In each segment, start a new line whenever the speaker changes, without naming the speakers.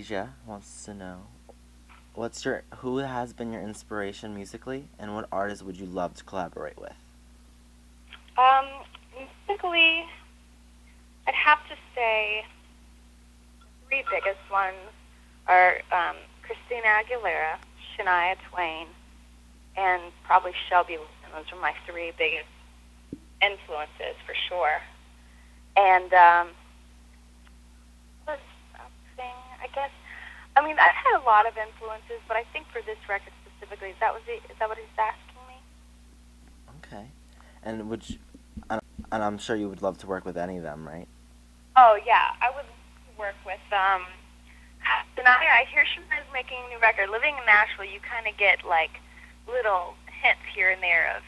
Asia wants to know who has been your inspiration musically, and what artist would you love to collaborate with?
Um, Musically, I'd have to say the three biggest ones are Christina Aguilera, Shania Twain, and probably Shelby Lynn. Those are my three biggest influences for sure. And let's thing, I guess. I mean, I've had a lot of influences, but I think for this record specifically, is that what he's asking me?
Okay. And and I'm sure you would love to work with any of them, right?
Oh yeah, I would work with Shania. I hear Shania's making a new record. Living in Nashville, you kind of get like little hints here and there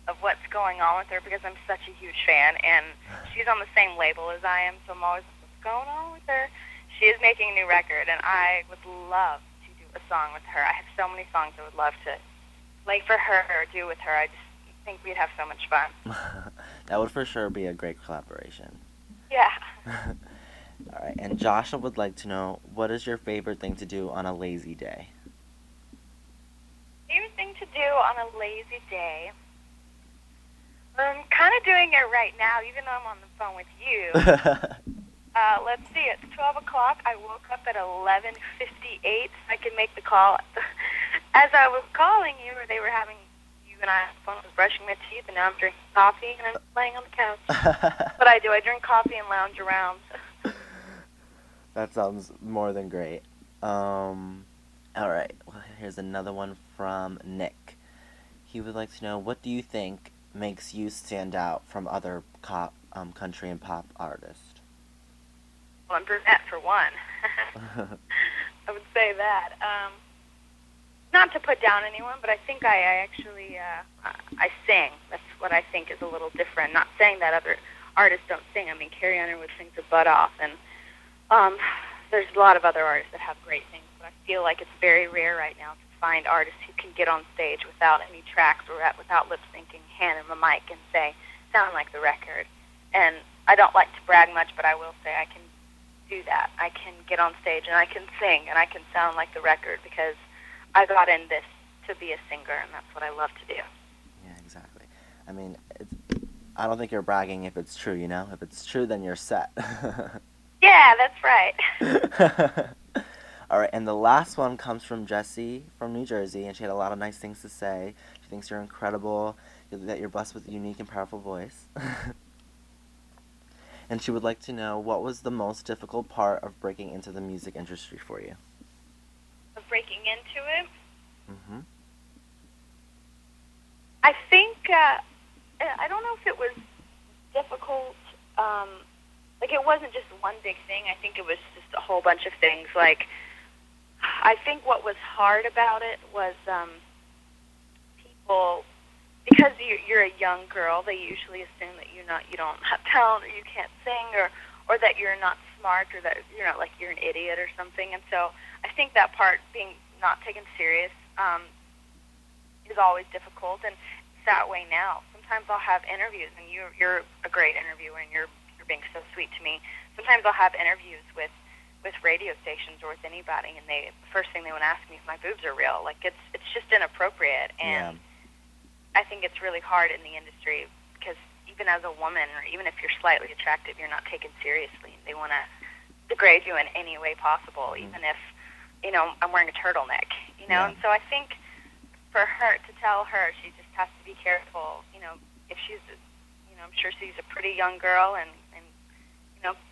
of what's going on with her because I'm such a huge fan, and she's on the same label as I am, so I'm always what's going on with her. She is making a new record, and I would love to do a song with her. I have so many songs I would love to play for her or do with her. I just think we'd have so much fun.
That would for sure be a great collaboration.
Yeah.
All right. And Joshua would like to know, what is your favorite thing to do on a lazy day?
Favorite thing to do on a lazy day? I'm kind of doing it right now, even though I'm on the phone with you. Let's see, it's 12 o'clock. I woke up at 11:58 so I could make the call. As I was calling you, or they were having you and I on the phone, I was brushing my teeth, and now I'm drinking coffee, and I'm laying on the couch. What I do, I drink coffee and lounge around.
That sounds more than great. All right. Well, here's another one from Nick. He would like to know, what do you think makes you stand out from other country and pop artists?
Well, I'm brunette for one. I would say that. Not to put down anyone, but I think I actually I sing. That's what I think is a little different. Not saying that other artists don't sing. I mean, Carrie Underwood sings her butt off, and there's a lot of other artists that have great things. But I feel like it's very rare right now to find artists who can get on stage without any tracks or without lip syncing, hand them a mic, and say, "Sound like the record." And I don't like to brag much, but I will say I can do that. I can get on stage and I can sing and I can sound like the record because I got in this to be a singer, and that's what I love to do.
Yeah, exactly. I mean, I don't think you're bragging if it's true, you know? If it's true, then you're set.
Yeah, that's right.
All right, and the last one comes from Jessie from New Jersey, and she had a lot of nice things to say. She thinks you're incredible, that you're blessed with a unique and powerful voice. And she would like to know, what was the most difficult part of breaking into the music industry for you?
Of breaking into it,
Mm-hmm.
I think I don't know if it was difficult. Like it wasn't just one big thing. I think it was just a whole bunch of things. Like I think what was hard about it was people, because you're a young girl, they usually assume that you don't have talent, or you can't sing, or that you're not smart, or that you're not, like, you're an idiot or something. And so I think that part, being not taken serious, is always difficult. And it's that way now. Sometimes I'll have interviews, and you're a great interviewer, and you're being so sweet to me. Sometimes I'll have interviews with radio stations or with anybody, and the first thing they want to ask me if my boobs are real. Like it's just inappropriate, and I think it's really hard in the industry because even as a woman, or even if you're slightly attractive, you're not taken seriously. They want to degrade you in any way possible, even if I'm wearing a turtleneck.
Yeah.
And so I think for her to tell her, she just has to be careful. If she's, I'm sure she's a pretty young girl, and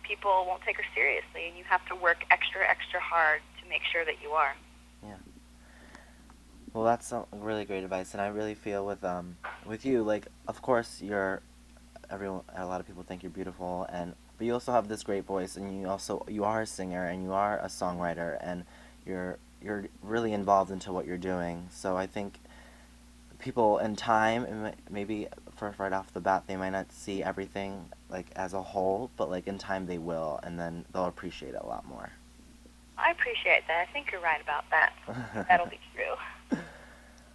people won't take her seriously, and you have to work extra hard to make sure that you are.
Yeah. Well, that's some really great advice, and I really feel with you, like, of course a lot of people think you're beautiful, but you also have this great voice, and you are a singer, and you are a songwriter, and you're really involved into what you're doing. So I think people in time, maybe right off the bat, they might not see everything like as a whole, but like in time they will, and then they'll appreciate it a lot more.
I appreciate that. I think you're right about that. That'll be true.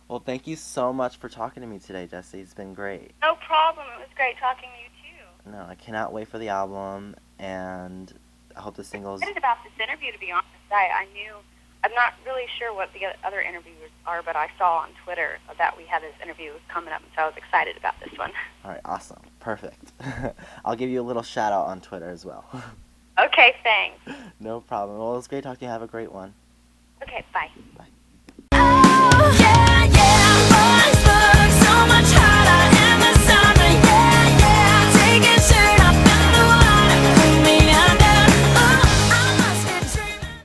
Well, thank you so much for talking to me today, Jessie. It's been great.
No problem. It was great talking to you too.
No, I cannot wait for the album, and I hope the singles.
I'm excited about this interview, to be honest. I'm not really sure what the other interviewers are, but I saw on Twitter that we had this interview coming up, and so I was excited about this one.
All right, awesome, perfect. I'll give you a little shout out on Twitter as well.
Okay, thanks.
No problem. Well, it was great talking to you. Have a great one.
Okay, bye.
Bye.